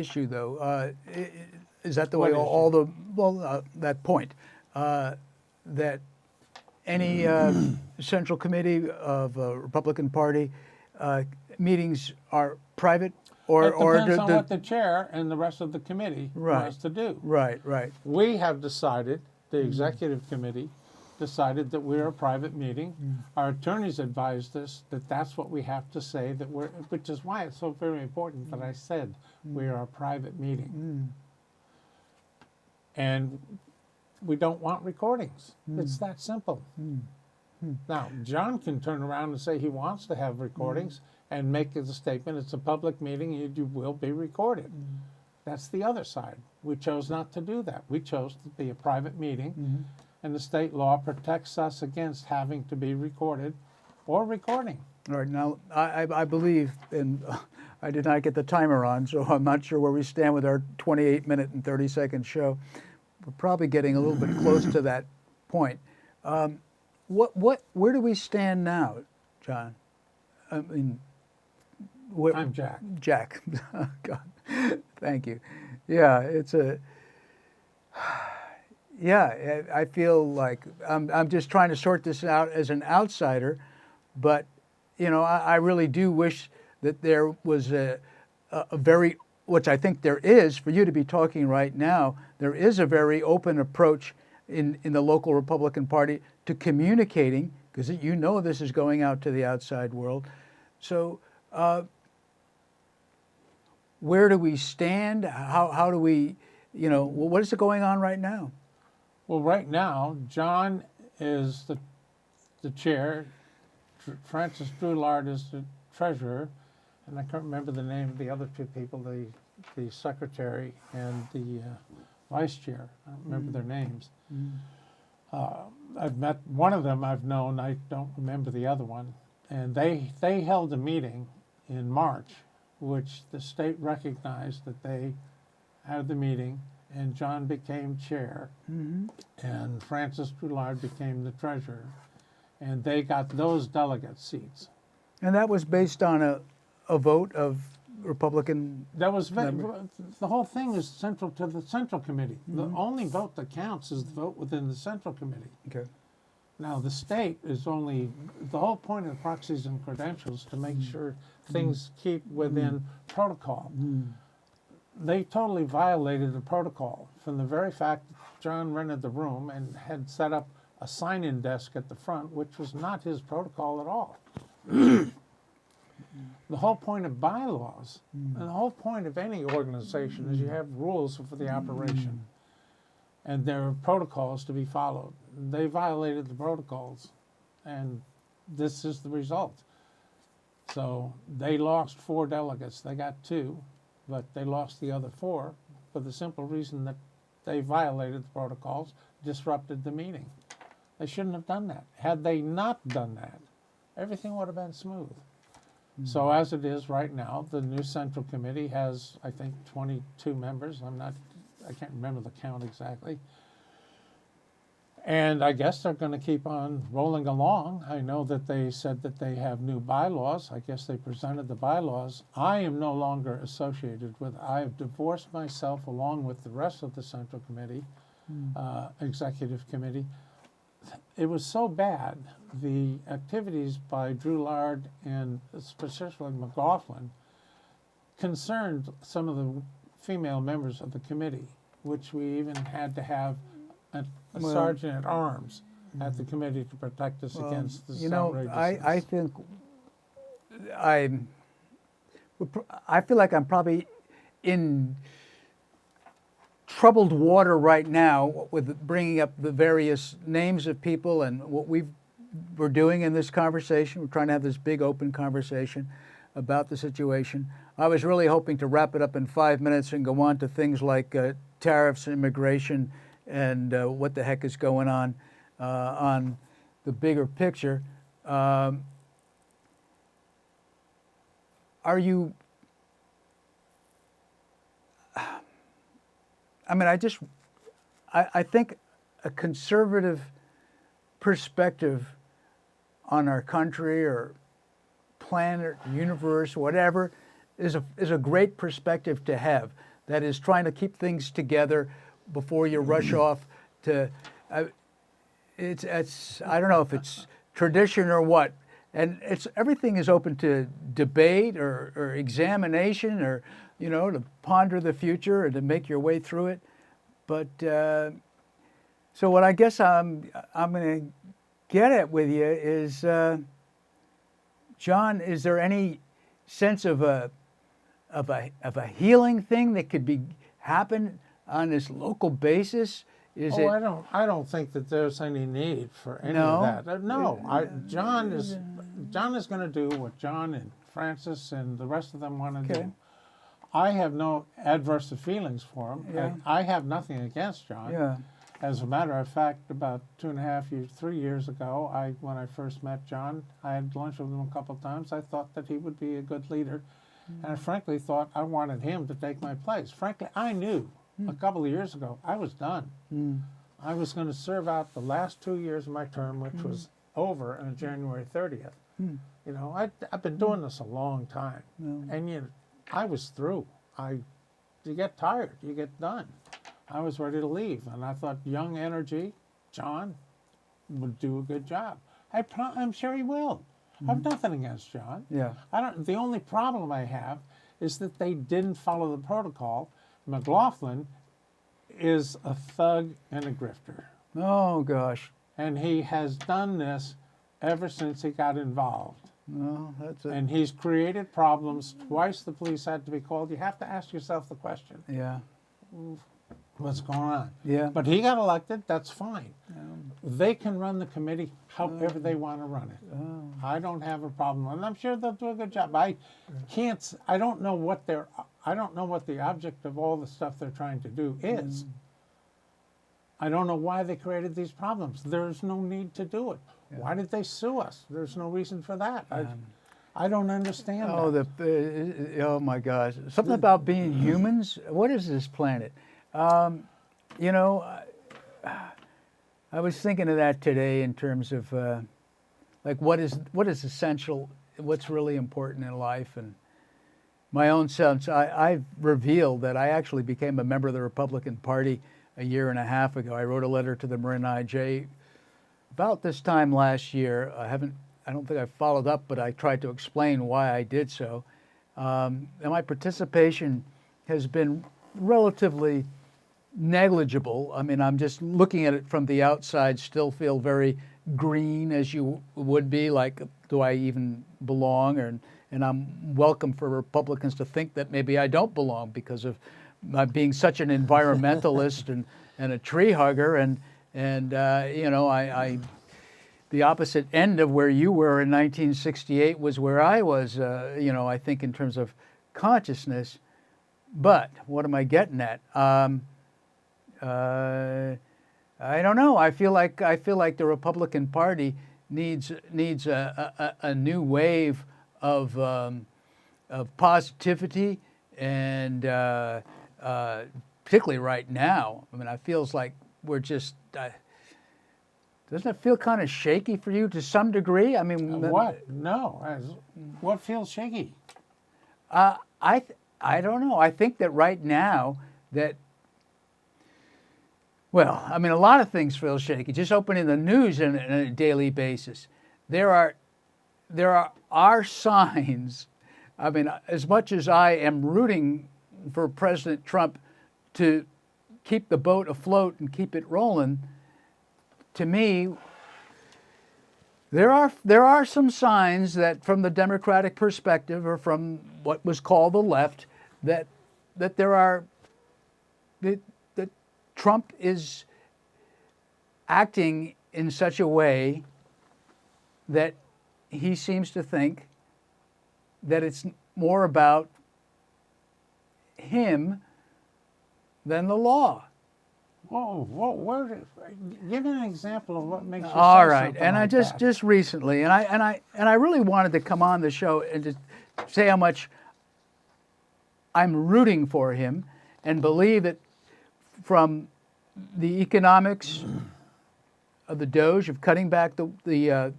issue, though. Is that the way all the, well, that point, that any Central Committee of Republican Party meetings are private? It depends on what the chair and the rest of the committee wants to do. Right, right. We have decided, the executive committee decided that we're a private meeting. Our attorneys advised us that that's what we have to say, that we're, which is why it's so very important that I said we are a private meeting. And we don't want recordings. It's that simple. Now, John can turn around and say he wants to have recordings and make the statement, it's a public meeting, you will be recorded. That's the other side. We chose not to do that. We chose to be a private meeting, and the state law protects us against having to be recorded or recording. All right, now, I believe, and I did not get the timer on, so I'm not sure where we stand with our 28-minute and 30-second show. We're probably getting a little bit close to that point. Where do we stand now, John? I mean, I'm Jack. Jack. God, thank you. Yeah, it's a. Yeah, I feel like I'm just trying to sort this out as an outsider, but you know, I really do wish that there was a very, which I think there is, for you to be talking right now, there is a very open approach in the local Republican Party to communicating, because you know this is going out to the outside world. So where do we stand? How do we, you know, what is going on right now? Well, right now, John is the chair, Francis Drulard is the treasurer, and I can't remember the name of the other two people, the secretary and the vice chair. I don't remember their names. I've met one of them, I've known, I don't remember the other one. And they held a meeting in March, which the state recognized that they had the meeting, and John became chair, and Francis Drulard became the treasurer. And they got those delegate seats. And that was based on a vote of Republican. That was the whole thing is central to the Central Committee. The only vote that counts is the vote within the Central Committee. Okay. Now the state is only, the whole point of proxies and credentials to make sure things keep within protocol. They totally violated the protocol from the very fact that John rented the room and had set up a sign-in desk at the front, which was not his protocol at all. The whole point of bylaws, and the whole point of any organization is you have rules for the operation. And there are protocols to be followed. They violated the protocols, and this is the result. So they lost 4 delegates. They got 2, but they lost the other 4 for the simple reason that they violated the protocols, disrupted the meeting. They shouldn't have done that. Had they not done that, everything would have been smooth. So as it is right now, the new Central Committee has, I think, 22 members. I can't remember the count exactly. And I guess they're going to keep on rolling along. I know that they said that they have new bylaws. I guess they presented the bylaws. I am no longer associated with it. I have divorced myself along with the rest of the Central Committee, Executive Committee. It was so bad, the activities by Drulard and specifically McLaughlin concerned some of the female members of the committee, which we even had to have a sergeant at arms at the committee to protect us against this outrageousness. I think I feel like I'm probably in troubled water right now with bringing up the various names of people and what we're doing in this conversation. We're trying to have this big open conversation about the situation. I was really hoping to wrap it up in 5 minutes and go on to things like tariffs, immigration, and what the heck is going on the bigger picture. Are you? I mean, I think a conservative perspective on our country or planet, universe, whatever, is a great perspective to have. that is trying to keep things together before you rush off to. It's I don't know if it's tradition or what, and everything is open to debate or examination or to ponder the future and to make your way through it. But so what I guess I'm going to get at with you is, John, is there any sense of a healing thing that could happen on this local basis? I don't think that there's any need for any No? of that. No, John is going to do what John and Francis and the rest of them want to Okay. do. I have no adverse feelings for him. Yeah. And I have nothing against John. Yeah. As a matter of fact, about 2.5 years, 3 years ago, when I first met John, I had lunch with him a couple of times. I thought that he would be a good leader, and I frankly thought I wanted him to take my place. Frankly, I knew a couple of years ago I was done. I was going to serve out the last 2 years of my term, which was over on January 30th. I've been doing this a long time, and I was through. You get tired, you get done. I was ready to leave, and I thought young energy, John, would do a good job. I'm sure he will. I have nothing against John. Yeah. The only problem I have is that they didn't follow the protocol. McLaughlin is a thug and a grifter, Oh gosh. and he has done this ever since he got involved. No, that's it. And he's created problems. Twice the police had to be called. You have to ask yourself the question, Yeah. what's going on? Yeah. But he got elected, that's fine. They can run the committee however they want to run it. I don't have a problem, and I'm sure they'll do a good job. I don't know what the object of all the stuff they're trying to do is. I don't know why they created these problems. There's no need to do it. Why did they sue us? There's no reason for that. I don't understand Oh, that. oh my gosh! Something about being humans. What is this planet? You know, I was thinking of that today in terms of like what is essential, what's really important in life, and my own sense. I've revealed that I actually became a member of the Republican Party a year and a half ago. I wrote a letter to the Marin IJ about this time last year. I don't think I followed up, but I tried to explain why I did so. And my participation has been relatively negligible. I mean, I'm just looking at it from the outside, still feel very green as you would be, like, do I even belong? And I'm welcome for Republicans to think that maybe I don't belong because of my being such an environmentalist and a tree hugger. And you know, I the opposite end of where you were in 1968 was where I was, you know, I think in terms of consciousness. But what am I getting at? I don't know. I feel like the Republican Party needs a new wave of positivity, and particularly right now. I mean, it feels like we're just. Doesn't it feel kind of shaky for you to some degree? I mean, What? No. What feels shaky? I don't know. I think that right now that. Well, I mean, a lot of things feel shaky. Just opening the news on a daily basis, there are signs. I mean, as much as I am rooting for President Trump to keep the boat afloat and keep it rolling, to me, there are some signs that, from the Democratic perspective, or from what was called the left, that Trump is acting in such a way that he seems to think that it's more about him than the law. Whoa! Give me an example of what makes you All say right, something and I like just that. just recently, and I really wanted to come on the show and just say how much I'm rooting for him, and believe that from the economics of the Doge, of cutting back the Well,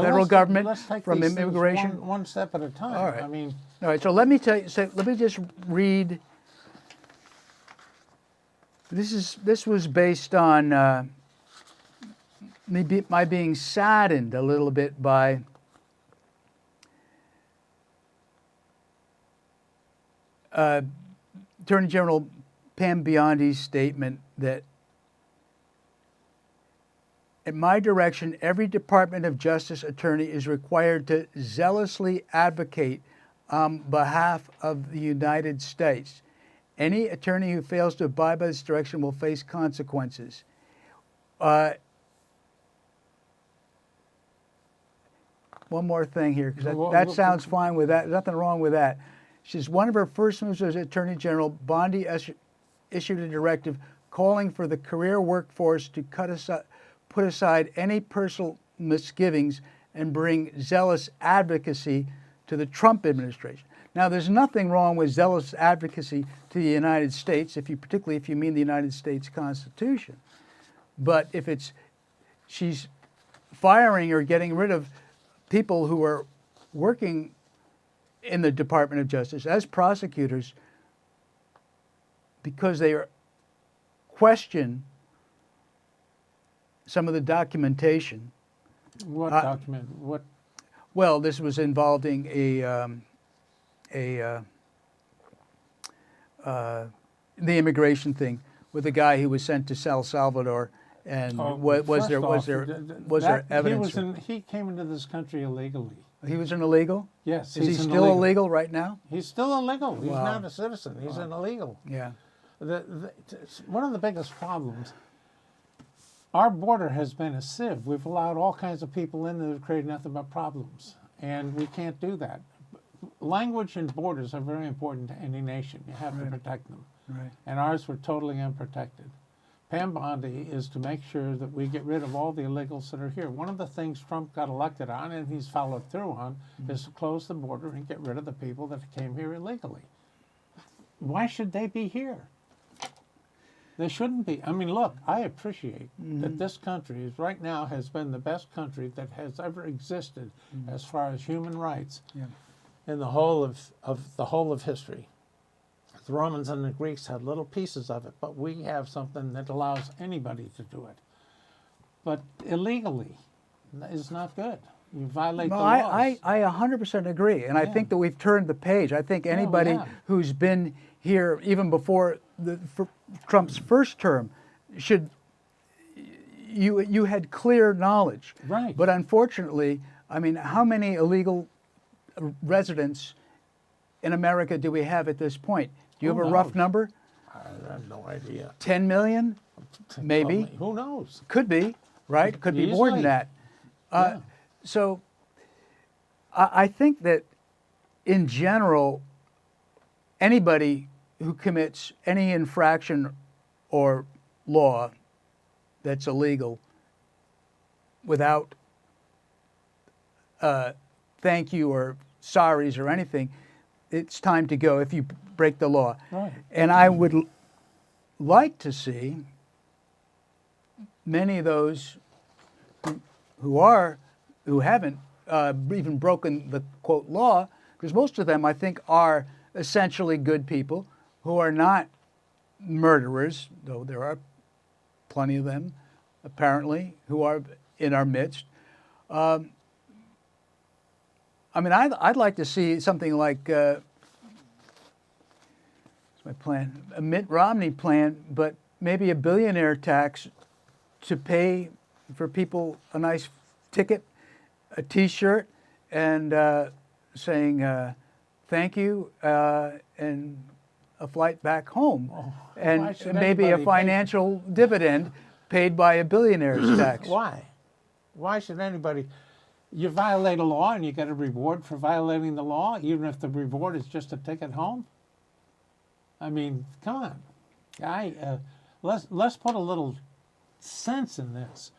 federal government let's take from these things immigration. one step at a time. All right. I mean, All right, so let me just read This was based on my being saddened a little bit by Attorney General Pam Biondi's statement that at my direction, every Department of Justice attorney is required to zealously advocate on behalf of the United States. Any attorney who fails to abide by this direction will face consequences. One more thing here, because that sounds fine with that. There's nothing wrong with that. She says one of her first moves as Attorney General, Bondi issued a directive calling for the career workforce to put aside any personal misgivings and bring zealous advocacy to the Trump administration. Now, there's nothing wrong with zealous advocacy to the United States, particularly if you mean the United States Constitution. But if she's firing or getting rid of people who are working in the Department of Justice as prosecutors because they question some of the documentation. What document? What? Well, this was involving the immigration thing with a guy who was sent to El Salvador, and was there evidence? He came into this country illegally. He was an illegal? Yes. Is he still illegal right now? He's still illegal. He's Wow. not a citizen. He's an illegal. Yeah. One of the biggest problems, our border has been a sieve. We've allowed all kinds of people in that have created nothing but problems, and we can't do that. Language and borders are very important to any nation. You have to protect them. Right. And ours were totally unprotected. Pam Bondi is to make sure that we get rid of all the illegals that are here. One of the things Trump got elected on, and he's followed through on, is to close the border and get rid of the people that came here illegally. Why should they be here? They shouldn't be. I mean, look, I appreciate that this country is right now has been the best country that has ever existed as far as human rights in the whole of history. The Romans and the Greeks had little pieces of it, but we have something that allows anybody to do it. But illegally is not good. You violate the laws. I 100% agree, and I think that we've turned the page. I think anybody who's been here even before Trump's first term should. You had clear knowledge, Right. But unfortunately, I mean, how many illegal residents in America do we have at this point? Do you have a rough number? I have no idea. 10 million? Maybe. Who knows? Could be, right? Could be more than Easily. that. So I think that in general, anybody who commits any infraction or law that's illegal without thank you or sorries or anything, it's time to go if you break the law. Right. And I would like to see many of those who haven't even broken the quote law, because most of them I think are essentially good people who are not murderers, though there are plenty of them apparently who are in our midst. I mean, I'd like to see something like what's my plan? A Mitt Romney plan, but maybe a billionaire tax to pay for people a nice ticket, a T-shirt, and saying thank you and a flight back home, and maybe a financial dividend paid by a billionaire's tax. Why? Why should anybody? You violate a law and you get a reward for violating the law, even if the reward is just a ticket home? I mean, come on. Let's put a little sense in this.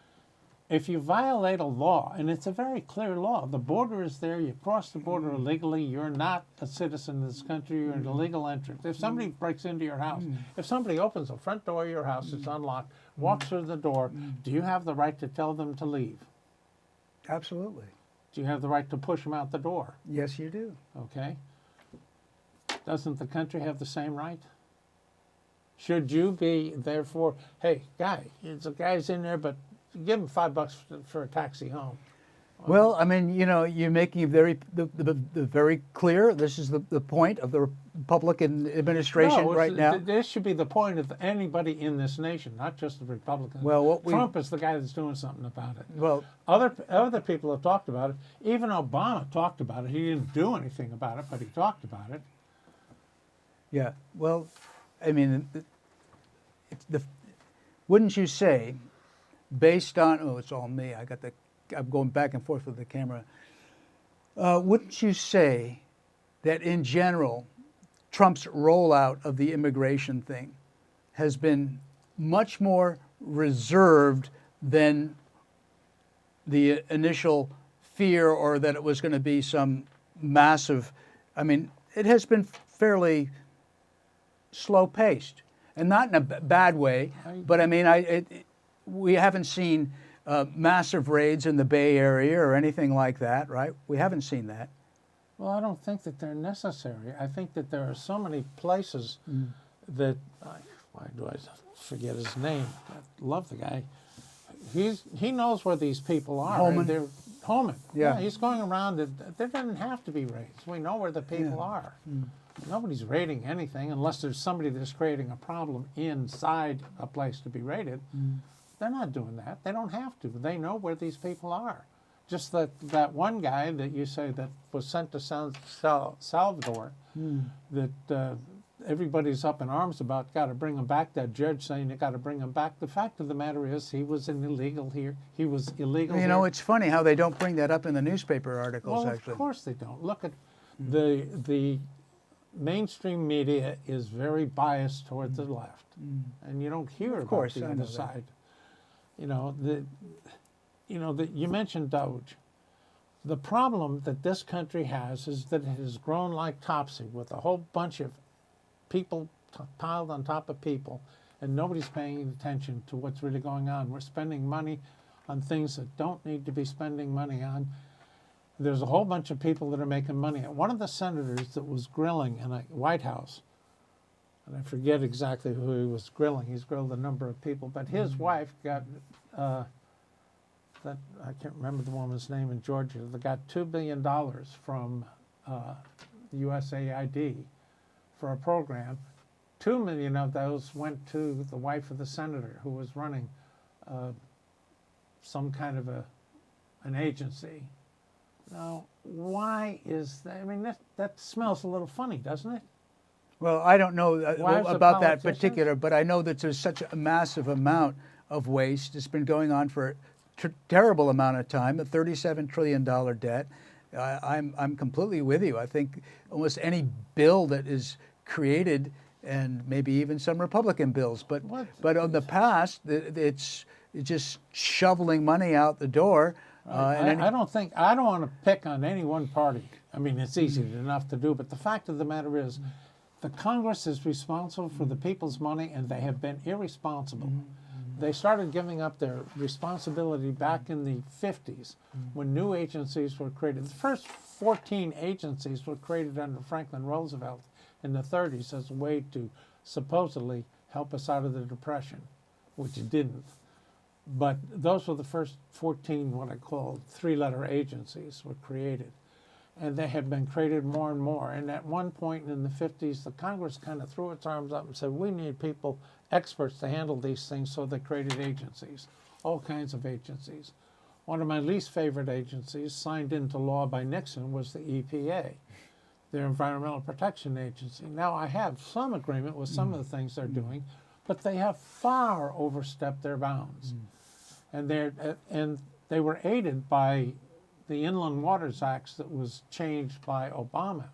If you violate a law, and it's a very clear law, the border is there, you cross the border illegally, you're not a citizen of this country, you're an illegal entrant. If somebody breaks into your house, if somebody opens the front door of your house, it's unlocked, walks through the door, do you have the right to tell them to leave? Absolutely. Do you have the right to push them out the door? Yes, you do. Okay. Doesn't the country have the same right? Should you be therefore, hey, the guy's in there, but give him $5 for a taxi home? Well, I mean, you're making it the very clear. This is the point of the Republican administration No, right now. This should be the point of anybody in this nation, not just the Republicans. Well, Trump is the guy that's doing something about it. Well, Other people have talked about it. Even Obama talked about it. He didn't do anything about it, but he talked about it. yeah. Well, I mean, wouldn't you say, based on it's all me. I'm going back and forth with the camera. Wouldn't you say that in general, Trump's rollout of the immigration thing has been much more reserved than the initial fear, or that it was going to be some massive? I mean, it has been fairly slow-paced, and not in a bad way. But I mean, we haven't seen massive raids in the Bay Area or anything like that, right? We haven't seen that. Well, I don't think that they're necessary. I think that there are so many places that, why do I forget his name? I love the guy. He knows where these people are. Holman. They're Holman. Yeah. He's going around. There doesn't have to be raids. We know where the people are. Nobody's raiding anything unless there's somebody that's creating a problem inside a place to be raided. They're not doing that. They don't have to. They know where these people are. Just that one guy that you say that was sent to Salvador, that everybody's up in arms about, got to bring him back. That judge saying you got to bring him back. The fact of the matter is he was illegal here. He was illegal here. It's funny how they don't bring that up in the newspaper articles, Well, actually. of course they don't. Look at the mainstream media is very biased towards the left, and you don't hear about the other side. You mentioned Doge. The problem that this country has is that it has grown like topsy, with a whole bunch of people piled on top of people, and nobody's paying attention to what's really going on. We're spending money on things that don't need to be spending money on. There's a whole bunch of people that are making money. One of the senators that was grilling in the White House, and I forget exactly who he was grilling. He's grilled a number of people, but his wife got I can't remember the woman's name in Georgia. They got $2 billion from USAID for a program. 2 million of those went to the wife of the senator who was running some kind of an agency. Now, why is that? I mean, that smells a little funny, doesn't it? Well, I don't know Wives of about that politicians? particular, but I know that there's such a massive amount of waste. It's been going on for a terrible amount of time, a $37 trillion debt. I'm completely with you. I think almost any bill that is created, and maybe even some Republican bills, but on the past, it's just shoveling money out the door. I don't want to pick on any one party. I mean, it's easy enough to do, but the fact of the matter is, the Congress is responsible for the people's money, and they have been irresponsible. They started giving up their responsibility back in the 50s when new agencies were created. The first 14 agencies were created under Franklin Roosevelt in the 30s as a way to supposedly help us out of the Depression, which it didn't. But those were the first 14, what I call three-letter agencies were created. And they have been created more and more. And at one point in the 50s, the Congress kind of threw its arms up and said, we need people, experts, to handle these things, so they created agencies, all kinds of agencies. One of my least favorite agencies, signed into law by Nixon, was the EPA, their Environmental Protection Agency. Now, I have some agreement with some of the things they're doing, but they have far overstepped their bounds. And they were aided by the Inland Waters Act that was changed by Obama.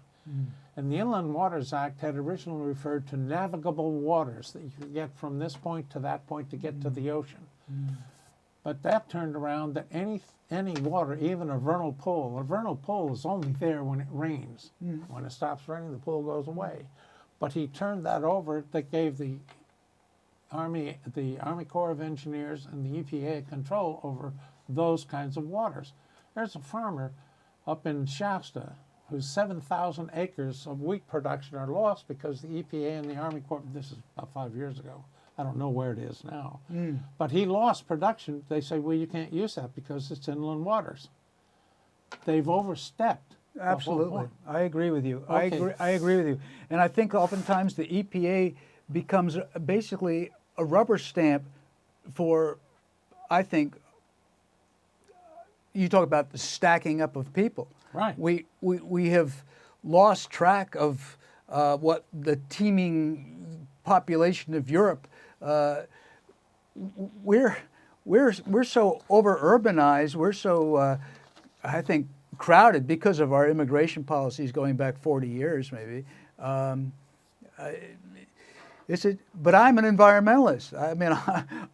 And the Inland Waters Act had originally referred to navigable waters that you could get from this point to that point to get to the ocean. But that turned around that any water, even a vernal pool is only there when it rains. When it stops raining, the pool goes away. But he turned that over. That gave the Army Corps of Engineers and the EPA control over those kinds of waters. There's a farmer up in Shasta, whose 7,000 acres of wheat production are lost because the EPA and the Army Corps, this is about 5 years ago, I don't know where it is now, but he lost production. They say, well, you can't use that because it's inland waters. They've overstepped. the whole Absolutely. point. I agree with you. Okay. I agree with you. And I think oftentimes the EPA becomes basically a rubber stamp for, I think, you talk about the stacking up of people. Right. We have lost track of what the teeming population of Europe. We're so over urbanized. We're so I think crowded because of our immigration policies going back 40 years maybe. But I'm an environmentalist. I mean,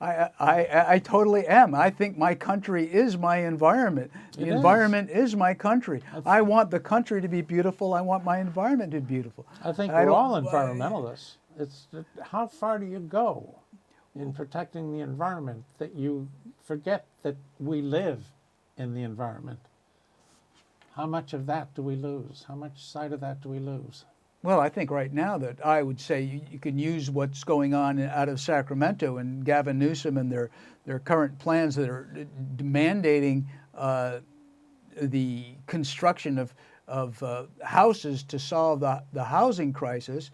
I totally am. I think my country is my environment. The environment is my country. I want the country to be beautiful. I want my environment to be beautiful. I think we're all environmentalists. It's how far do you go in protecting the environment that you forget that we live in the environment? How much of that do we lose? How much sight of that do we lose? Well, I think right now that I would say you can use what's going on out of Sacramento and Gavin Newsom and their current plans that are mandating the construction of houses to solve the housing crisis,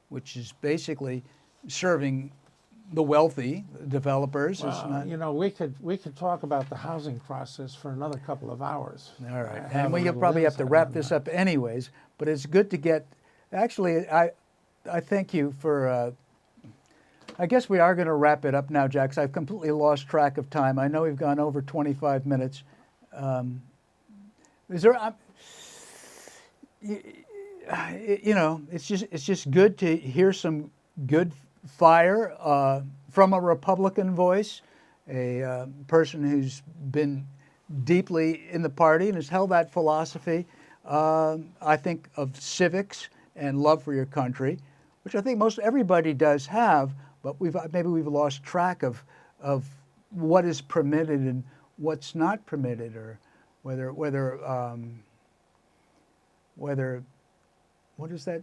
which is basically serving the wealthy developers. You know, we could talk about the housing process for another couple of hours. All right, and we'll probably have to wrap this up anyways. But it's good to get. Actually, I thank you for. I guess we are going to wrap it up now, Jack, 'cause I've completely lost track of time. I know we've gone over 25 minutes. Is there? You know, it's just good to hear some good fire from a Republican voice, a person who's been deeply in the party and has held that philosophy. I think of civics and love for your country, which I think most everybody does have, but maybe we've lost track of what is permitted and what's not permitted, or whether what is that?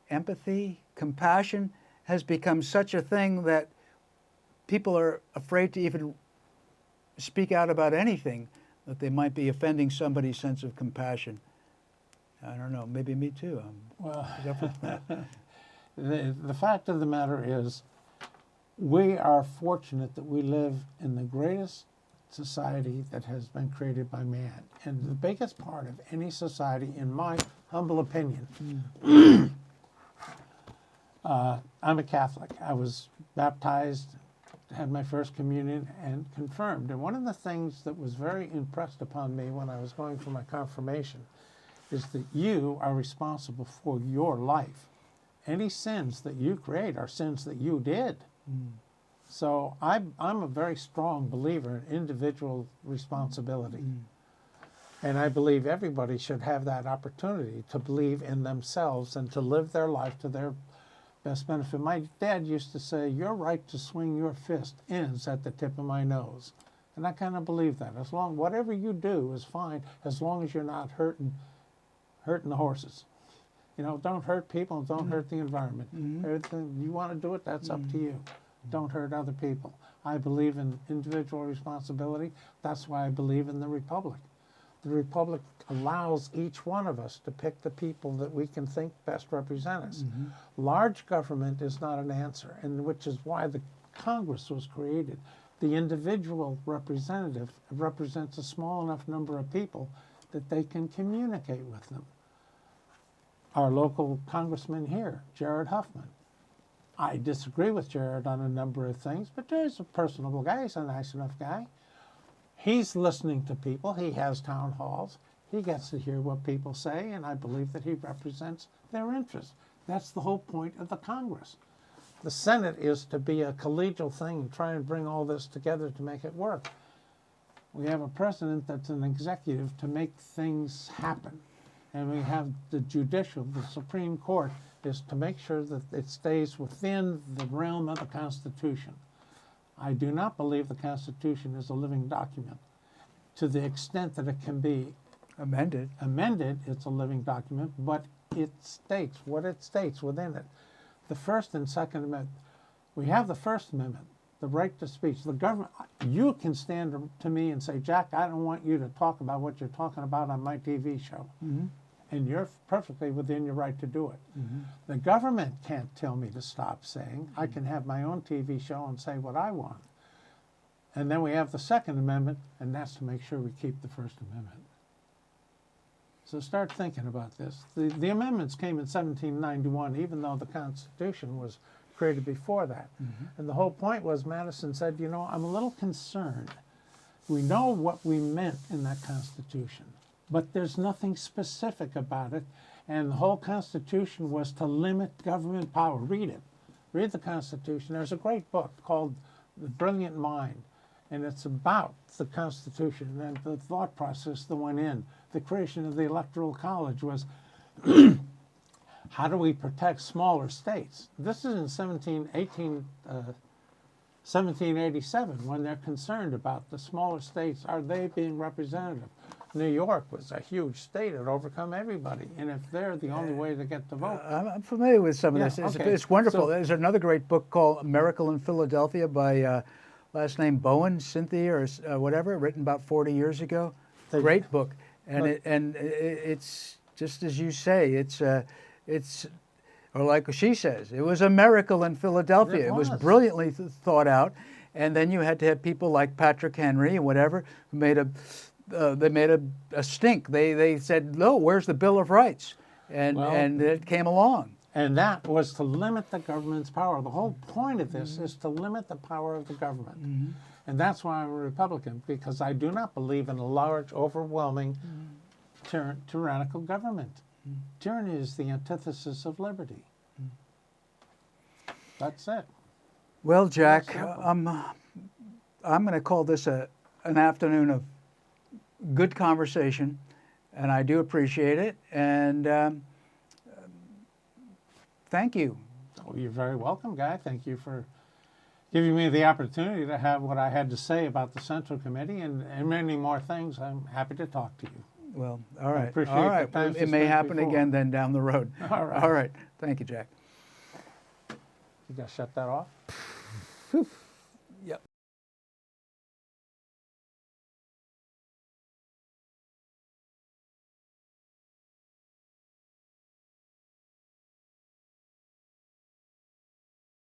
Empathy, compassion has become such a thing that people are afraid to even speak out about anything that they might be offending somebody's sense of compassion. I don't know, maybe me too. Well, the fact of the matter is, we are fortunate that we live in the greatest society that has been created by man. And the biggest part of any society, in my humble opinion, I'm a Catholic. I was baptized, had my first communion, and confirmed. And one of the things that was very impressed upon me when I was going for my confirmation is that you are responsible for your life. Any sins that you create are sins that you did. So I'm a very strong believer in individual responsibility. And I believe everybody should have that opportunity to believe in themselves and to live their life to their best benefit. My dad used to say, your right to swing your fist ends at the tip of my nose. And I kind of believe that. Whatever you do is fine, as long as you're not hurting the horses. You know, don't hurt people, don't hurt the environment. Everything you want to do it, that's up to you. Don't hurt other people. I believe in individual responsibility. That's why I believe in the Republic. The Republic allows each one of us to pick the people that we can think best represent us. Large government is not an answer, and which is why the Congress was created. The individual representative represents a small enough number of people that they can communicate with them. Our local congressman here, Jared Huffman. I disagree with Jared on a number of things, but Jared's a personable guy. He's a nice enough guy. He's listening to people. He has town halls. He gets to hear what people say, and I believe that he represents their interests. That's the whole point of the Congress. The Senate is to be a collegial thing and try and bring all this together to make it work. We have a president that's an executive to make things happen. And we have the judicial, the Supreme Court, is to make sure that it stays within the realm of the Constitution. I do not believe the Constitution is a living document to the extent that it can be Amended. Amended, it's a living document, but it states what it states within it. The First and Second Amendment. We have the First Amendment, the right to speech. The government, you can stand to me and say, Jack, I don't want you to talk about what you're talking about on my TV show. And you're perfectly within your right to do it. The government can't tell me to stop saying. I can have my own TV show and say what I want. And then we have the Second Amendment, and that's to make sure we keep the First Amendment. So start thinking about this. The amendments came in 1791, even though the Constitution was created before that. And the whole point was Madison said, you know, I'm a little concerned. We know what we meant in that Constitution, but there's nothing specific about it. And the whole Constitution was to limit government power. Read it. Read the Constitution. There's a great book called The Brilliant Mind, and it's about the Constitution and the thought process that went in. The creation of the Electoral College was how do we protect smaller states? This is in 1787 when they're concerned about the smaller states. Are they being representative? New York was a huge state. It overcome everybody. And if they're the only way to get the vote. I'm familiar with some of this. It's wonderful. So, there's another great book called Miracle in Philadelphia by last name Bowen, Cynthia, or whatever, written about 40 years ago. Great book. And it's just as you say, it's or like she says, it was a miracle in Philadelphia. It was brilliantly thought out, and then you had to have people like Patrick Henry and whatever who made a stink. They said, no, where's the Bill of Rights? And it came along. And that was to limit the government's power. The whole point of this is to limit the power of the government. And that's why I'm a Republican, because I do not believe in a large, overwhelming, tyrannical government. Tyranny is the antithesis of liberty. That's it. Well, Jack, I'm going to call this an afternoon of good conversation, and I do appreciate it. And thank you. Oh, you're very welcome, Guy. Thank you for giving me the opportunity to have what I had to say about the Central Committee and many more things. I'm happy to talk to you. Well, all right. I appreciate all right. the time It may happen before. again then down the road. All right. All right. Thank you, Jack. You got to shut that off?